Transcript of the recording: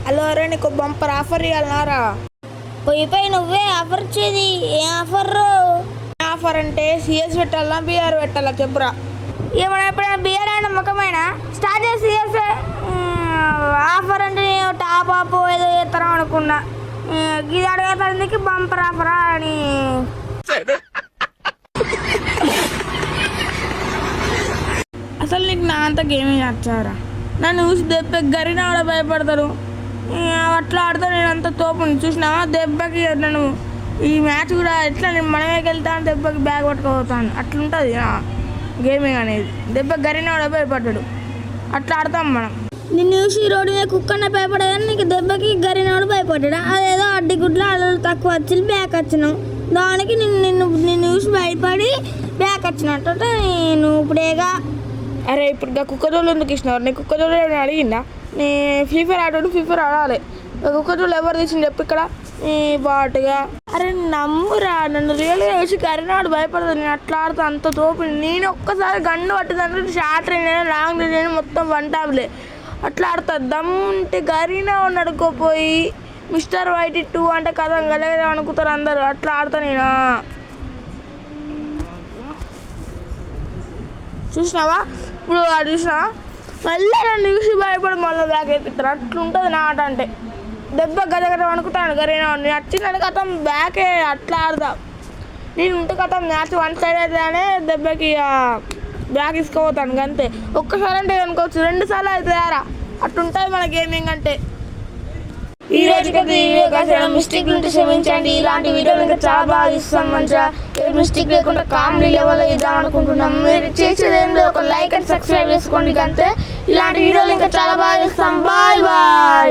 Hello అరే నీకు bumper offer ఇవ్వాలన్నారా? పోయిపోయి నువ్వే ఆఫర్ ఇచ్చేది. ఏ ఆఫర్? ఆఫర్ అంటే సిఎస్ పెట్టాలా బీఆర్ పెట్టాలా చెప్పురా. ఏమన్నా ఎప్పుడైనా బియర్ అయినా ముఖమైనా స్టార్ట్ చేసి ఆఫర్ అంటే టాప్ అప్ ఏదో చేస్తారా అనుకున్నా. ఇది అడిగేసరికి బంపర్ ఆఫరా అని. అసలు నీకు నా అంత గేమింగ్ నచ్చారా? నన్ను చూసి దెబ్బకి గరిన కూడా భయపడతారు. అట్లా ఆడితే నేను అంత తోపుని చూసినావా దెబ్బకి. నన్ను ఈ మ్యాచ్ కూడా ఎట్లా నేను మనమే వెళ్తాను దెబ్బకి బ్యాగ్ పట్టుకుపోతాను అట్లుంటుంది గేమింగ్ అనేది. దెబ్బకి గరిన కూడా భయపడ్డాడు. అట్లా ఆడతాం మనం. నిన్ను చూసి రోడ్డు మీద కుక్కన్న భయపడేదని నీకు దెబ్బకి గరినోడు భయపడ్డా. అదేదో అడ్డిగుడ్లో అల్లలు తక్కువ వచ్చి బ్యాక్ వచ్చినావు. దానికి నిన్ను చూసి భయపడి బ్యాక్ వచ్చినట్టు నేను ఇప్పుడేగా. అరే ఇప్పుడు ఇంకా కుక్కజోళ్ళు ఎందుకు ఇచ్చినారు? నేను కుక్కజోళ్ళు ఏమైనా అడిగిందా? నీ ఫీఫర్ ఆడాడు ఫీఫర్ ఆడాలి. కుక్కజోళ్ళు ఎవరు తీసింది చెప్పు ఇక్కడ నీ బాటుగా. అరే నమ్మురా నన్ను రియల్గా చూసి కరీనాడు భయపడదు. నేను అట్లా ఆడుతా అంత తోపు. నేను ఒక్కసారి గన్ను పట్టిందంటే షార్ట్ రేంజ్ అయినా లాంగ్ రేంజ్ అయినా మొత్తం వన్ టాప్లే అట్లా ఆడుతా. దమ్ముంటే గరీనా నడుకోపోయి మిస్టర్ వైట్ 2 అంటే కథం గలగలే అనుకుంటారు అందరు. అట్లా ఆడతా నేను. చూసినావా ఇప్పుడు అది చూసినావా? మళ్ళీ నన్ను చూసి భయపడి మళ్ళీ బ్యాగ్ అయిపోతారు. అట్లుంటుంది నా ఆట అంటే. దెబ్బ గజగజ అనుకుంటాను గరీనా నేను వచ్చిందని కథం బ్యాకే అట్లా ఆడతా. నేను ఉంటే కథం మ్యాచ్ 1 సైడ్ అయితేనే దెబ్బకి బ్యాగ్ ఇసుకుపోతాను అంతే. ఒక్కసారి అంటే అనుకోవచ్చు 2 సార్లు అవుతాయారా. అట్లుంటుంది మన గేమింగ్ అంటే. ఈ రోజుకైతే మిస్టేక్ ఉంటే క్షమించండి. ఇలాంటి వీడియోలు ఇంకా చాలా బాగా ఇస్తాం. మంచిగా మిస్టేక్ లేకుండా కామెడీ లెవెల్ ఇద్దాం అనుకుంటున్నాం. మీరు చేసేది ఏం లేదు, ఒక లైక్ అండ్ సబ్స్క్రైబ్ చేసుకోండి అంతే. ఇలాంటి వీడియోలు ఇంకా చాలా బాగా ఇస్తాం. Bye bye.